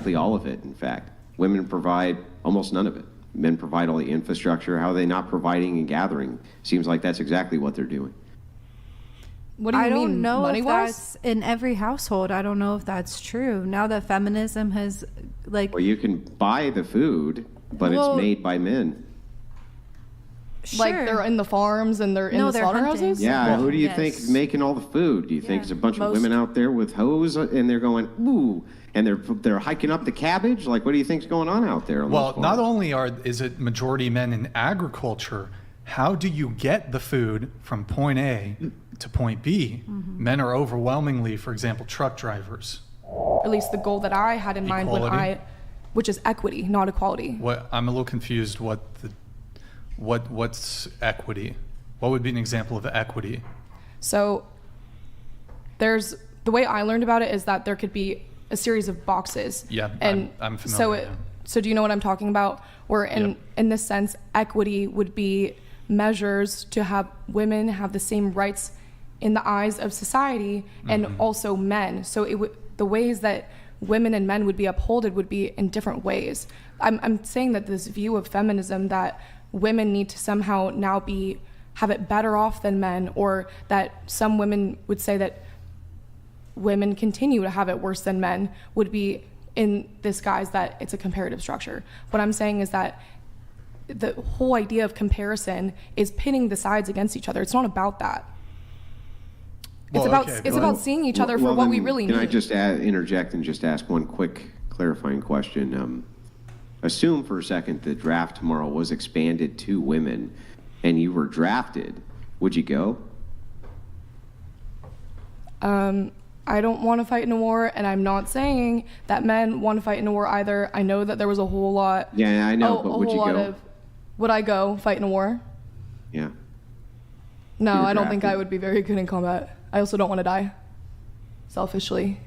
exactly all of it, in fact. Women provide almost none of it. Men provide all the infrastructure. How are they not providing and gathering? Seems like that's exactly what they're doing. What do you mean? I don't know if Money-wise? that's in every household. I don't know if that's true. Now that feminism has, like... Well, you can buy the food, but it's made by men. Sure. Like they're in the farms and they're in the they're slaughterhouses? hunting. Yeah, who do you Yes. think is making all the food? Do you think Yeah. it's a bunch of Most. women out there with hoes and they're going, ooh, and they're hiking up the cabbage? Like, what do you think's going on out there? Well, not only is it majority men in agriculture, how do you get the food from point A to point B? Mm-hmm. Men are overwhelmingly, for example, truck drivers. At least the goal that I had in mind Equality? which is equity, not equality. What I'm a little confused. What's equity? What would be an example of equity? So the way I learned about it is that there could be a series of boxes. Yeah, and I'm familiar. So do you know what I'm talking about? Where in this sense, equity would be measures to have women have the same rights in the eyes of society and also men. So the ways that women and men would be upholded would be in different ways. I'm saying that this view of feminism that women need to somehow now have it better off than men, or that some women would say that women continue to have it worse than men, would be in this guise that it's a comparative structure. What I'm saying is that the whole idea of comparison is pitting the sides against each other. It's not about that. It's about seeing each other for what we really need. Can I just interject and just ask one quick clarifying question? Assume for a second the draft tomorrow was expanded to women and you were drafted. Would you go? I don't want to fight in a war, and I'm not saying that men want to fight in a war either. I know that there was a whole lot. Yeah, I know, but would you go? Would I go fight in a war? Yeah. No, You were I don't think drafted. I would be very good in combat. I also don't want to die, selfishly.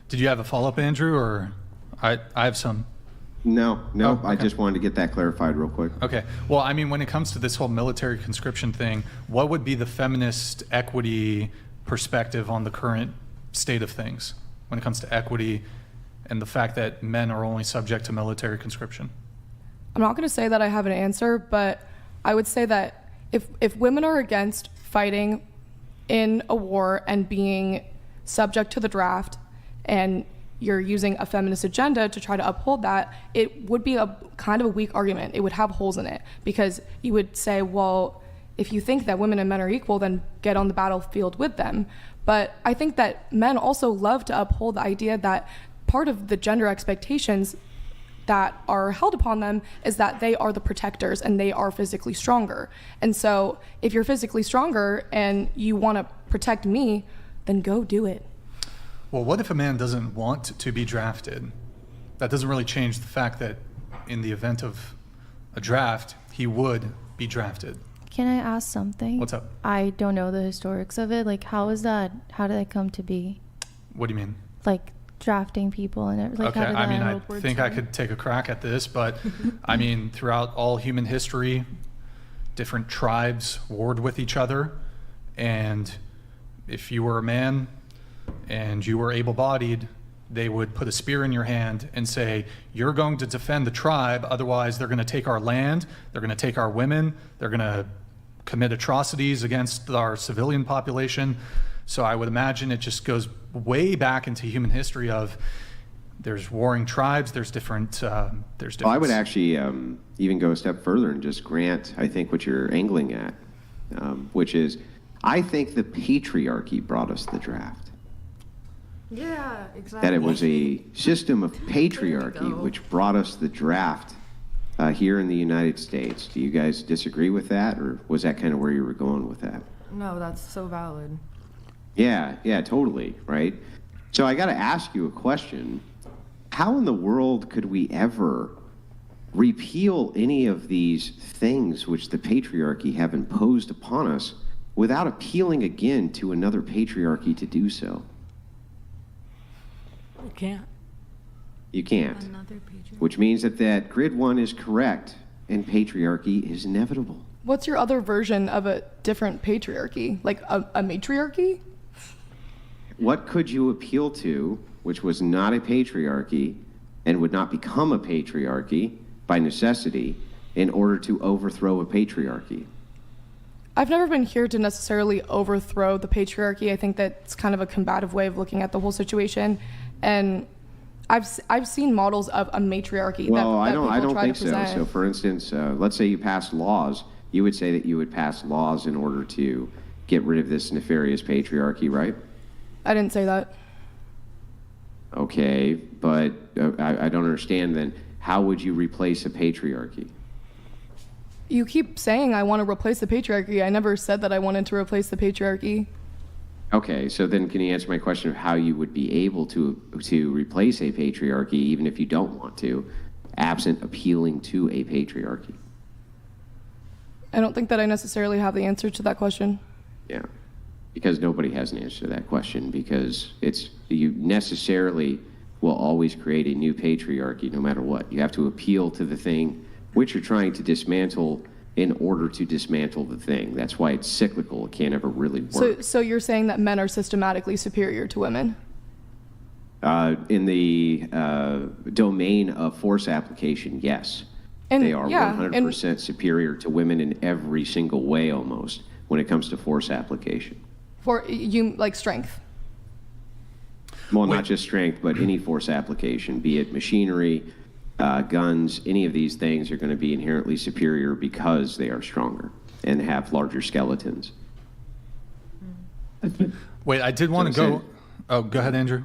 Did you have a follow-up, Andrew, or I have some? No, Oh, okay. I just wanted to get that clarified real quick. Okay. Well, I mean, when it comes to this whole military conscription thing, what would be the feminist equity perspective on the current state of things when it comes to equity and the fact that men are only subject to military conscription? I'm not going to say that I have an answer, but I would say that if women are against fighting in a war and being subject to the draft, and you're using a feminist agenda to try to uphold that, it would be a kind of a weak argument. It would have holes in it, because you would say, well, if you think that women and men are equal, then get on the battlefield with them. But I think that men also love to uphold the idea that part of the gender expectations that are held upon them is that they are the protectors and they are physically stronger. And so if you're physically stronger and you want to protect me, then go do it. Well, what if a man doesn't want to be drafted? That doesn't really change the fact that in the event of a draft, he would be drafted. Can I ask something? What's up? I don't know the historics of it. Like, how did that come to be? What do you mean? Like, drafting people and it, like, Okay, how did I mean, that... I think I could take a crack at this, but I mean, throughout all human history, different tribes warred with each other, and if you were a man and you were able-bodied, they would put a spear in your hand and say, you're going to defend the tribe, otherwise they're going to take our land, they're going to take our women, they're going to commit atrocities against our civilian population. So I would imagine it just goes way back into human history of there's warring tribes, there's different... Well, I would actually even go a step further and just grant, I think, what you're angling at, which is, I think the patriarchy brought us the draft. Yeah, exactly. That it was a system of patriarchy which brought us the draft here in the United States. Do you guys disagree with that, or was that kind of where you were going with that? No, that's so valid. Yeah, totally, right? So I got to ask you a question. How in the world could we ever repeal any of these things which the patriarchy have imposed upon us without appealing again to another patriarchy to do so? You can't. You can't. Another patriarchy. Which means that grid one is correct and patriarchy is inevitable. What's your other version of a different patriarchy? Like a matriarchy? what could you appeal to, which was not a patriarchy and would not become a patriarchy by necessity in order to overthrow a patriarchy? I've never been here to necessarily overthrow the patriarchy. I think that's kind of a combative way of looking at the whole situation. And I've seen models of a matriarchy Well, that I don't think so. present. So, for instance, let's say you passed laws. You would say that you would pass laws in order to get rid of this nefarious patriarchy, right? I didn't say that. Okay, but I don't understand then. How would you replace a patriarchy? You keep saying I want to replace the patriarchy. I never said that I wanted to replace the patriarchy. Okay, so then can you answer my question of how you would be able to replace a patriarchy, even if you don't want to, absent appealing to a patriarchy? I don't think that I necessarily have the answer to that question. Yeah, because nobody has an answer to that question, because you necessarily will always create a new patriarchy no matter what. You have to appeal to the thing which you're trying to dismantle in order to dismantle the thing. That's why it's cyclical. It can't ever really work. So you're saying that men are systematically superior to women? In the domain of force application, yes. And, They are yeah, 100% superior to women in every single way almost when it comes to force application. For you, like strength. Well, not just strength, but any force application, be it machinery, guns, any of these things are going to be inherently superior because they are stronger and have larger skeletons. Wait, I did want to go. Oh, go ahead, Andrew.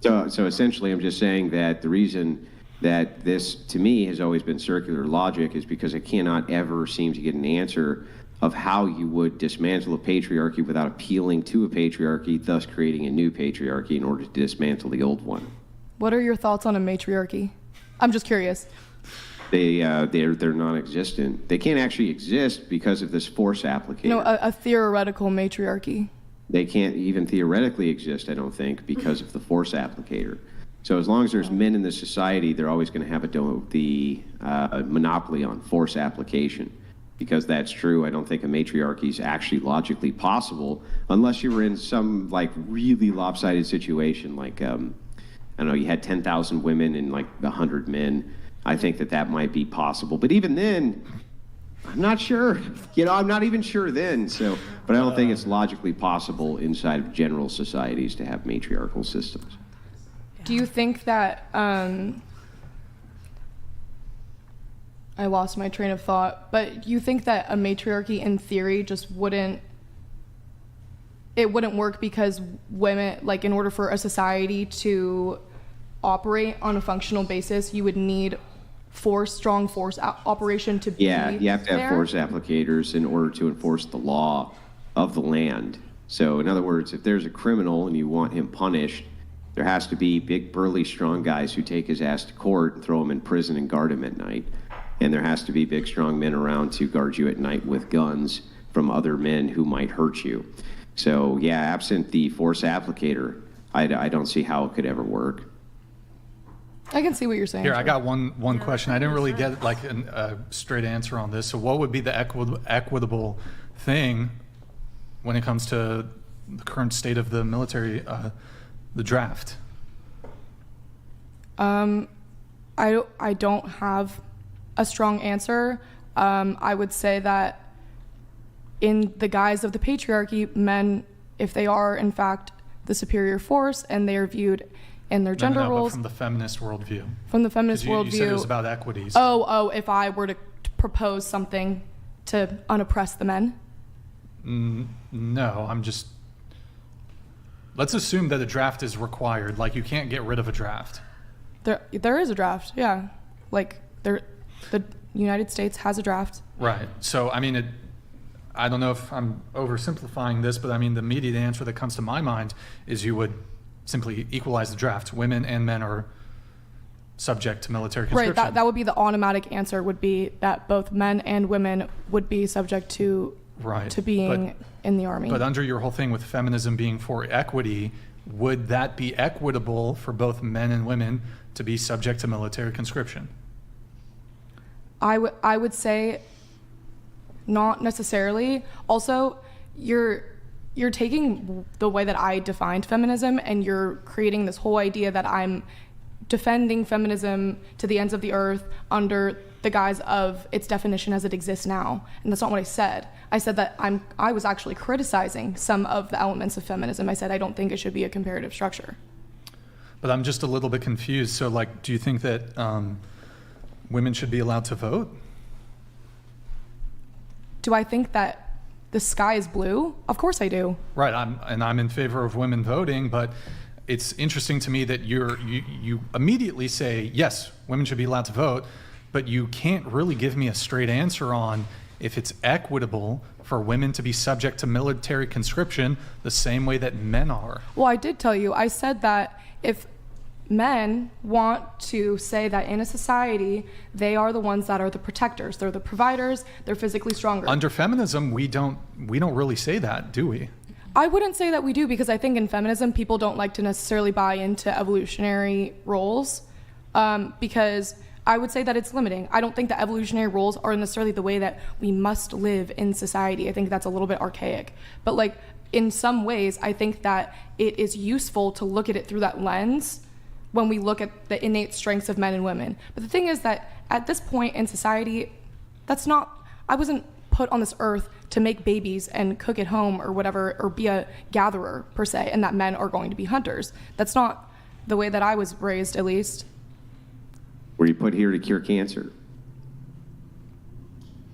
So essentially, I'm just saying that the reason that this, to me, has always been circular logic is because I cannot ever seem to get an answer of how you would dismantle a patriarchy without appealing to a patriarchy, thus creating a new patriarchy in order to dismantle the old one. What are your thoughts on a matriarchy? I'm just curious. They're non-existent. They can't actually exist because of this force applicator. You know, a theoretical matriarchy. They can't even theoretically exist, I don't think, because of the force applicator. So as long as there's men in the society, they're always going to have the monopoly on force application. Because that's true, I don't think a matriarchy is actually logically possible unless you were in some like really lopsided situation, like I don't know, you had 10,000 women and like 100 men. I think that might be possible, but even then, I'm not sure. I'm not even sure then. So, but I don't think it's logically possible inside of general societies to have matriarchal systems. Do you think that I lost my train of thought, but you think that a matriarchy in theory just wouldn't work because women, like in order for a society to operate on a functional basis, you would need strong force operation to be Yeah, you have to have there? force applicators in order to enforce the law of the land. So in other words, if there's a criminal and you want him punished, there has to be big, burly, strong guys who take his ass to court and throw him in prison and guard him at night. And there has to be big, strong men around to guard you at night with guns from other men who might hurt you. So yeah, absent the force applicator, I don't see how it could ever work. I can see what you're saying. Here, I got one question. I didn't really get like a straight answer on this. So what would be the equitable thing when it comes to the current state of the military, the draft? I don't have a strong answer. I would say that in the guise of the patriarchy, men, if they are in fact the superior force and they are viewed in their gender but roles from the feminist worldview. From the feminist 'Cause worldview. You said it was about equity. So. Oh, if I were to propose something to unoppress the men? No, let's assume that a draft is required. Like you can't get rid of a draft. There is a draft, yeah. Like the United States has a draft. Right. So, I mean, I don't know if I'm oversimplifying this, but I mean, the immediate answer that comes to my mind is you would simply equalize the draft. Women and men are subject to military conscription. Right, that would be the automatic answer, would be that both men and women would be subject to being in the army. But under your whole thing with feminism being for equity, would that be equitable for both men and women to be subject to military conscription? I would say not necessarily. Also, you're taking the way that I defined feminism and you're creating this whole idea that I'm defending feminism to the ends of the earth under the guise of its definition as it exists now. And that's not what I said. I said that I was actually criticizing some of the elements of feminism. I said I don't think it should be a comparative structure. But I'm just a little bit confused. So, like, do you think that women should be allowed to vote? Do I think that the sky is blue? Of course I do. Right, I'm in favor of women voting, but it's interesting to me that you immediately say, yes, women should be allowed to vote, but you can't really give me a straight answer on if it's equitable for women to be subject to military conscription the same way that men are. Well, I did tell you. I said that if men want to say that in a society, they are the ones that are the protectors, they're the providers, they're physically stronger. Under feminism, we don't really say that, do we? I wouldn't say that we do, because I think in feminism, people don't like to necessarily buy into evolutionary roles, because I would say that it's limiting. I don't think that evolutionary roles are necessarily the way that we must live in society. I think that's a little bit archaic. But like in some ways, I think that it is useful to look at it through that lens when we look at the innate strengths of men and women. But the thing is that at this point in society, I wasn't put on this earth to make babies and cook at home or whatever, or be a gatherer per se, and that men are going to be hunters. That's not the way that I was raised, at least. Were you put here to cure cancer?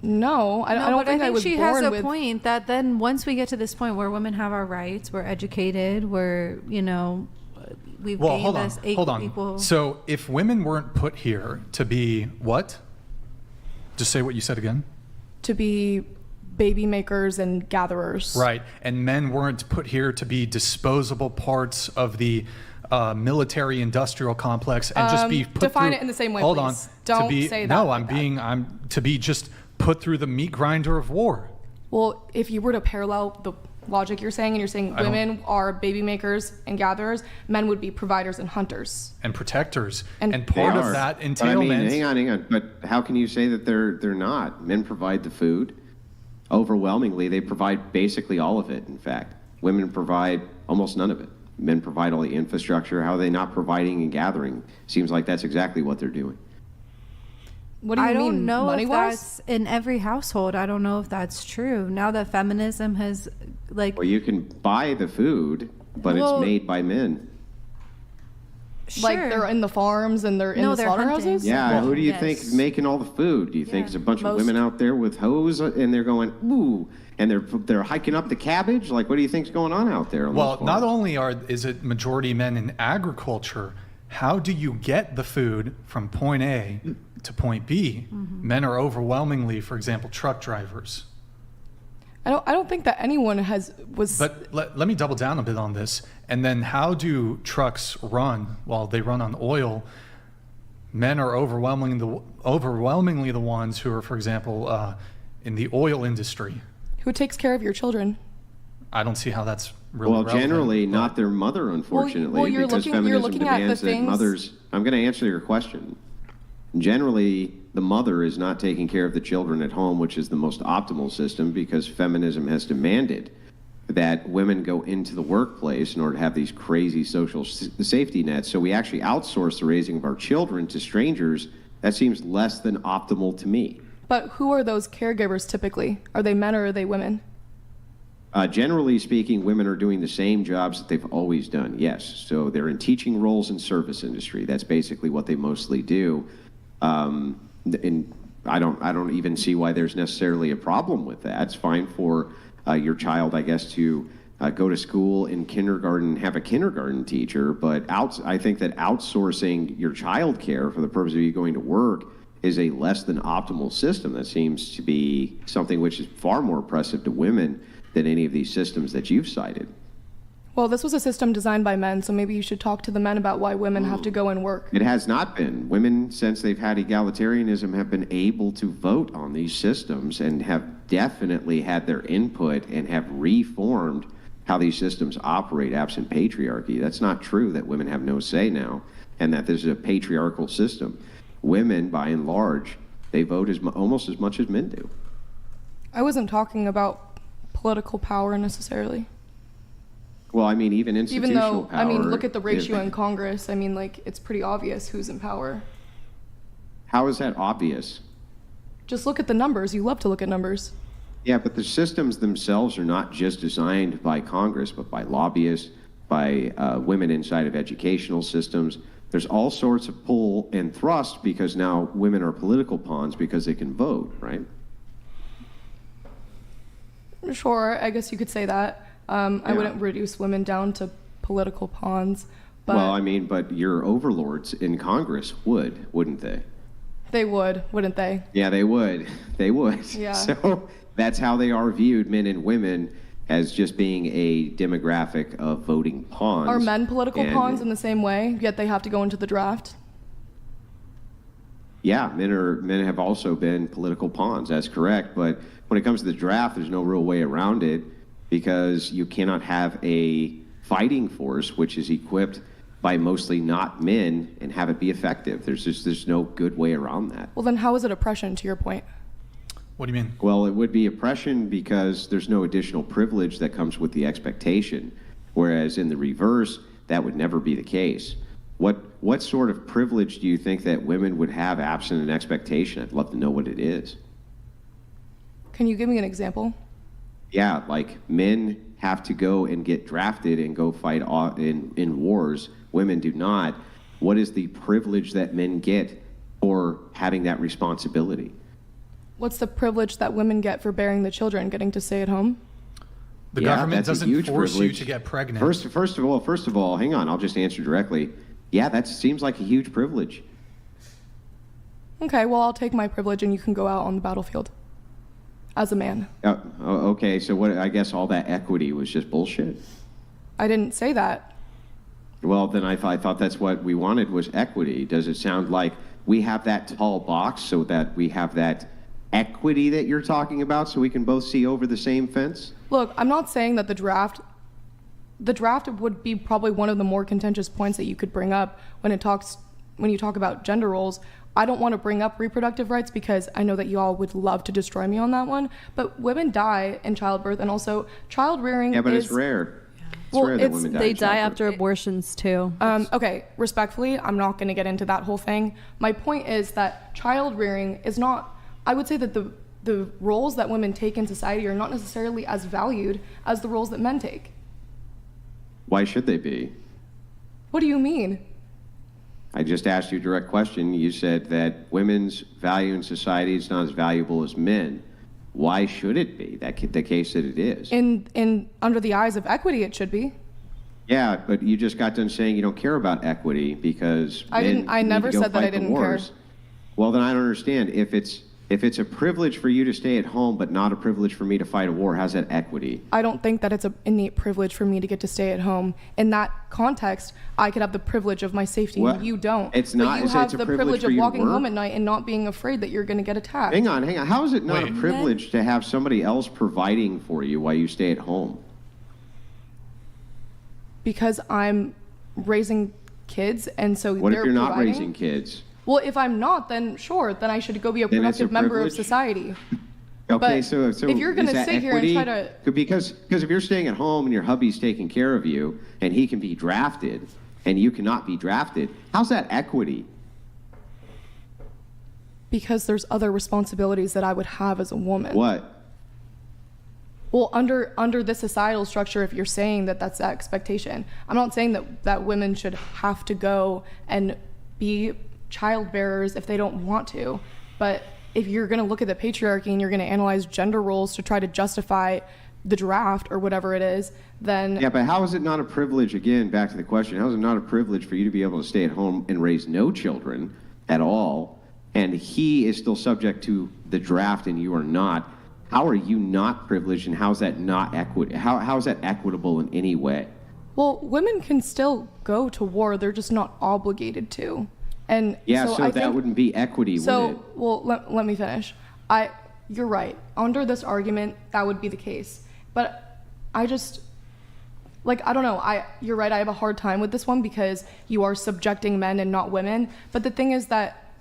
No, I don't think I was she born has a with... point that then once we get to this point where women have our rights, we're educated, we're, we've gained this equal... So if women weren't put here to be what? Just say what you said again. To be baby makers and gatherers. Right, and men weren't put here to be disposable parts of the military industrial complex and just be put define through, it in the same way, hold please. on. Don't to be, say that No, like I'm to be just put through the meat grinder of war. Well, if you were to parallel the logic you're saying, and you're saying women are baby makers and gatherers, men would be providers and hunters. And protectors. And part They of are. that But I entailment... mean, hang on. But how can you say that they're not? Men provide the food. Overwhelmingly, they provide basically all of it, in fact. Women provide almost none of it. Men provide all the infrastructure. How are they not providing and gathering? Seems like that's exactly what they're doing. What do you I mean, don't know if money-wise? that's in every household. I don't know if that's true. Now that feminism has, like... Well, you can buy the food, but Well, it's made by men. Like Sure. they're in the farms and they're in No, the they're slaughterhouses? hunting. Yeah, Well, who do you yes. think is making all the food? Do you think Yeah. it's a bunch of Most. women out there with hoes and they're going, ooh, and they're hiking up the cabbage? Like, what do you think's going on out there? on Well, those not farms? only is it majority men in agriculture, how do you get the food from point A to point B? Mm-hmm. Men are overwhelmingly, for example, truck drivers. I don't think that anyone was... But let me double down a bit on this. And then how do trucks run? Well, they run on oil. Men are overwhelmingly the ones who are, for example, in the oil industry. Who takes care of your children? I don't see how that's really Well, relevant, generally, but- not their mother, unfortunately, you're because looking feminism at the demands that things- mothers... I'm going to answer your question. Generally, the mother is not taking care of the children at home, which is the most optimal system, because feminism has demanded that women go into the workplace in order to have these crazy social safety nets. So we actually outsource the raising of our children to strangers. That seems less than optimal to me. But who are those caregivers typically? Are they men or are they women? Generally speaking, women are doing the same jobs that they've always done, yes. So they're in teaching roles in service industry. That's basically what they mostly do. And I don't even see why there's necessarily a problem with that. It's fine for your child, I guess, to go to school in kindergarten, have a kindergarten teacher, but I think that outsourcing your child care for the purpose of you going to work is a less than optimal system. That seems to be something which is far more oppressive to women than any of these systems that you've cited. Well, this was a system designed by men, so maybe you should talk to the men about why women have to go and work. It has not been. Women, since they've had egalitarianism, have been able to vote on these systems and have definitely had their input and have reformed how these systems operate absent patriarchy. That's not true that women have no say now and that this is a patriarchal system. Women, by and large, they vote almost as much as men do. I wasn't talking about political power necessarily. Well, I mean, even institutional power. I mean, look at the ratio in Congress. I mean, like, it's pretty obvious who's in power. How is that obvious? Just look at the numbers. You love to look at numbers. Yeah, but the systems themselves are not just designed by Congress, but by lobbyists, by women inside of educational systems. There's all sorts of pull and thrust because now women are political pawns because they can vote, right? Sure, I guess you could say that. I wouldn't reduce women down to political pawns. But well, I mean, but your overlords in Congress would, wouldn't they? They would, wouldn't they? Yeah, they would. They would. Yeah. So that's how they are viewed, men and women, as just being a demographic of voting pawns. Are men political pawns in the same way, yet they have to go into the draft? Yeah, men have also been political pawns. That's correct. But when it comes to the draft, there's no real way around it because you cannot have a fighting force which is equipped by mostly not men and have it be effective. There's no good way around that. Well, then how is it oppression, to your point? What do you mean? Well, it would be oppression because there's no additional privilege that comes with the expectation, whereas in the reverse, that would never be the case. What sort of privilege do you think that women would have absent an expectation? I'd love to know what it is. Can you give me an example? Yeah, like men have to go and get drafted and go fight in wars. Women do not. What is the privilege that men get for having that responsibility? What's the privilege that women get for bearing the children, getting to stay at home? The government doesn't force you to get pregnant. First of all, hang on, I'll just answer directly. Yeah, that seems like a huge privilege. Okay, well, I'll take my privilege and you can go out on the battlefield as a man. Okay, so what? I guess all that equity was just bullshit. I didn't say that. Well, then I thought that's what we wanted was equity. Does it sound like we have that tall box so that we have that equity that you're talking about so we can both see over the same fence? Look, I'm not saying that the draft would be probably one of the more contentious points that you could bring up when you talk about gender roles. I don't want to bring up reproductive rights because I know that you all would love to destroy me on that one, but women die in childbirth and also child rearing. Yeah, but it's rare. Well, they die after abortions too. Okay, respectfully, I'm not going to get into that whole thing. My point is that child rearing is not, I would say that the roles that women take in society are not necessarily as valued as the roles that men take. Why should they be? What do you mean? I just asked you a direct question. You said that women's value in society is not as valuable as men. Why should it be the case that it is? In under the eyes of equity, it should be. Yeah, but you just got done saying you don't care about equity because I never said that I didn't care. Well, then I don't understand. If it's a privilege for you to stay at home but not a privilege for me to fight a war, how's that equity? I don't think that it's an innate privilege for me to get to stay at home. In that context, I could have the privilege of my safety. Well, you don't. It's not. But you have the privilege of walking home at night and not being afraid that you're going to get attacked. Hang on. How is it not a privilege to have somebody else providing for you while you stay at home? Because I'm raising kids, and so what they're if you're not providing? raising kids? Well, if I'm not, then sure, then I should go be a productive member of society. Okay, But so if you're going to sit here and try to... Because if you're staying at home and your hubby's taking care of you and he can be drafted and you cannot be drafted, how's that equity? Because there's other responsibilities that I would have as a woman. What? Well, under this societal structure, if you're saying that that's the expectation, I'm not saying that women should have to go and be child bearers if they don't want to, but if you're going to look at the patriarchy and you're going to analyze gender roles to try to justify the draft or whatever it is, then... Yeah, but how is it not a privilege, again, back to the question, how is it not a privilege for you to be able to stay at home and raise no children at all, and he is still subject to the draft and you are not? How are you not privileged, and how is that not equity? How is that equitable in any way? Well, women can still go to war, they're just not obligated to. And yeah, so I that think, wouldn't be equity, would it? Well, let me finish. You're right. Under this argument, that would be the case. But I just, I don't know. You're right. I have a hard time with this one because you are subjecting men and not women. But the thing is that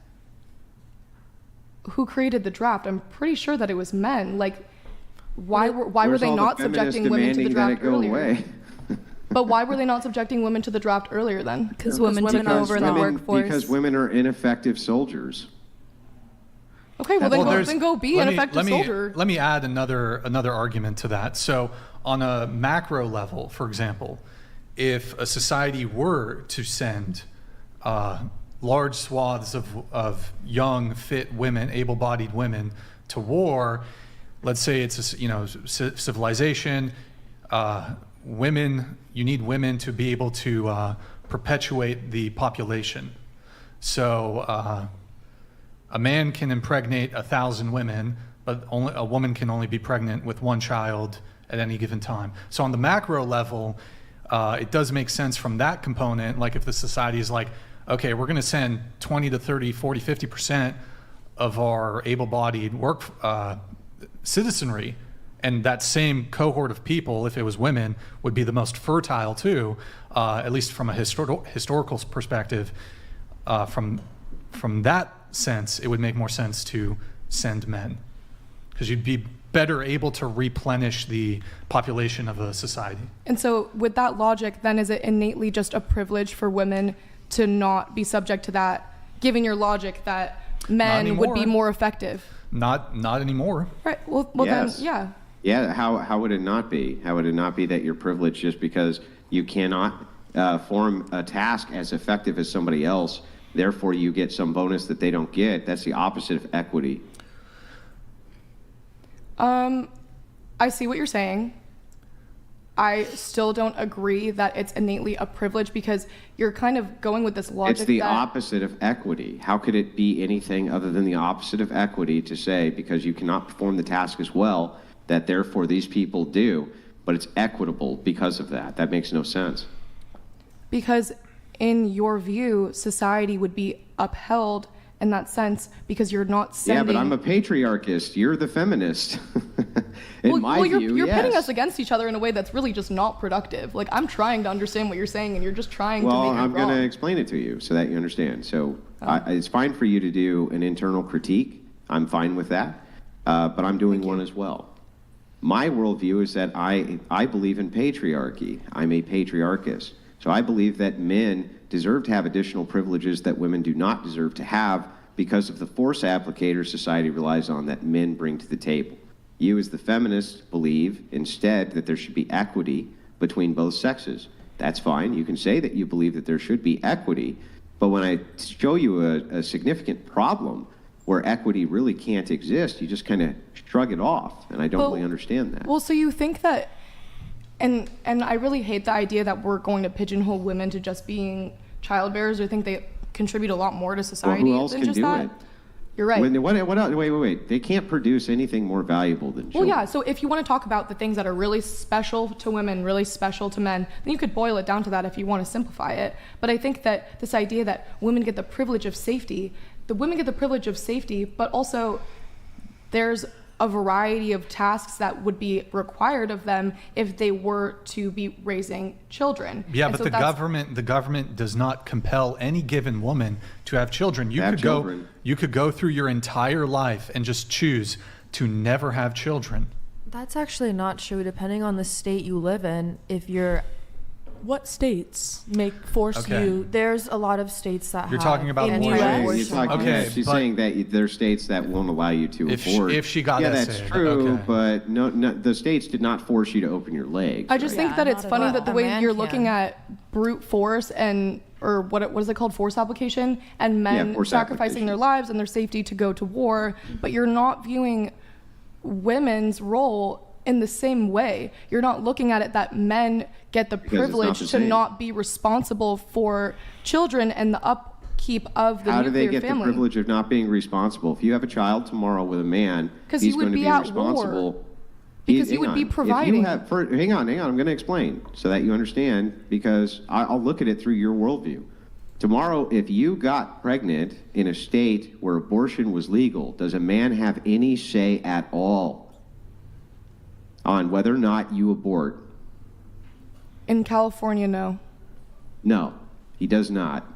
who created the draft? I'm pretty sure that it was men. Why were they not subjecting women to the draft earlier? Away? But why were they not subjecting women to the draft earlier then? Because women took over in the workforce. Because women are ineffective soldiers. Okay, well, then go be an effective soldier. Let me add another argument to that. So on a macro level, for example, if a society were to send large swaths of young, fit women, able-bodied women to war, let's say it's a civilization, you need women to be able to perpetuate the population. So a man can impregnate 1,000 women, but a woman can only be pregnant with one child at any given time. So on the macro level, it does make sense from that component. Like if the society is like, okay, we're going to send 20 to 30, 40, 50% of our able-bodied citizenry, and that same cohort of people, if it was women, would be the most fertile too, at least from a historical perspective. From that sense, it would make more sense to send men, because you'd be better able to replenish the population of a society. And so with that logic, then is it innately just a privilege for women to not be subject to that, given your logic that men would be more effective? Not anymore. Right. Well yes. Then, yeah. Yeah, how would it not be? How would it not be that you're privileged just because you cannot form a task as effective as somebody else, therefore you get some bonus that they don't get? That's the opposite of equity. I see what you're saying. I still don't agree that it's innately a privilege, because you're kind of going with this logic. It's the opposite of equity. How could it be anything other than the opposite of equity to say because you cannot perform the task as well, that therefore these people do, but it's equitable because of that? That makes no sense. Because in your view, society would be upheld in that sense because you're not sending... Yeah, but I'm a patriarchist. You're the feminist. You're pitting us against each other in a way that's really just not productive. Like, I'm trying to understand what you're saying, and you're just trying to make it wrong. Well, I'm going to explain it to you so that you understand. So it's fine for you to do an internal critique. I'm fine with that. But I'm doing one as well. My worldview is that I believe in patriarchy. I'm a patriarchist. So I believe that men deserve to have additional privileges that women do not deserve to have because of the force applicator society relies on that men bring to the table. You as the feminist believe instead that there should be equity between both sexes. That's fine. You can say that you believe that there should be equity, but when I show you a significant problem where equity really can't exist, you just kind of shrug it off, and I don't really understand that. Well, so you think that, and I really hate the idea that we're going to pigeonhole women to just being childbearers. I think they contribute a lot more to society who else than can just do that. it? You're right. What else? Wait. They can't produce anything more valuable than children. Well, yeah, so if you want to talk about the things that are really special to women, really special to men, then you could boil it down to that if you want to simplify it. But I think that this idea that women get the privilege of safety, but also there's a variety of tasks that would be required of them if they were to be raising children. Yeah, and but so the government does not compel any given woman to have children. You could go through your entire life and just choose to never have children. That's actually not true, depending on the state you live in. What states force you? There's a lot of states that you're talking about abortion. She's saying that there's states that won't allow you to abort. If she got that that's true, but no, the states did not force you to open your legs. I just think that it's funny that the way you're looking at brute force or what is it called, force application, and men sacrificing their lives and their safety to go to war, but you're not viewing women's role in the same way. You're not looking at it that men get the privilege to not be responsible for children and the upkeep of the nuclear family. How do they get the privilege of not being responsible? If you have a child tomorrow with a man, he's going to be responsible. War. Because you would be providing. Hang on. I'm going to explain so that you understand, because I'll look at it through your worldview. Tomorrow, if you got pregnant in a state where abortion was legal, does a man have any say at all on whether or not you abort? In California, no. No, he does not.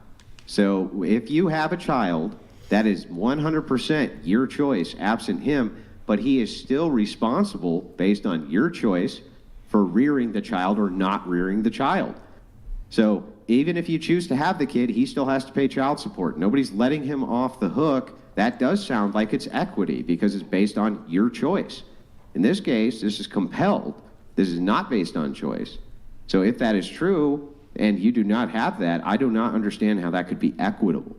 So if you have a child, that is 100% your choice, absent him, but he is still responsible based on your choice for rearing the child or not rearing the child. So even if you choose to have the kid, he still has to pay child support. Nobody's letting him off the hook. That does sound like it's equity because it's based on your choice. In this case, this is compelled. This is not based on choice. So if that is true and you do not have that, I do not understand how that could be equitable.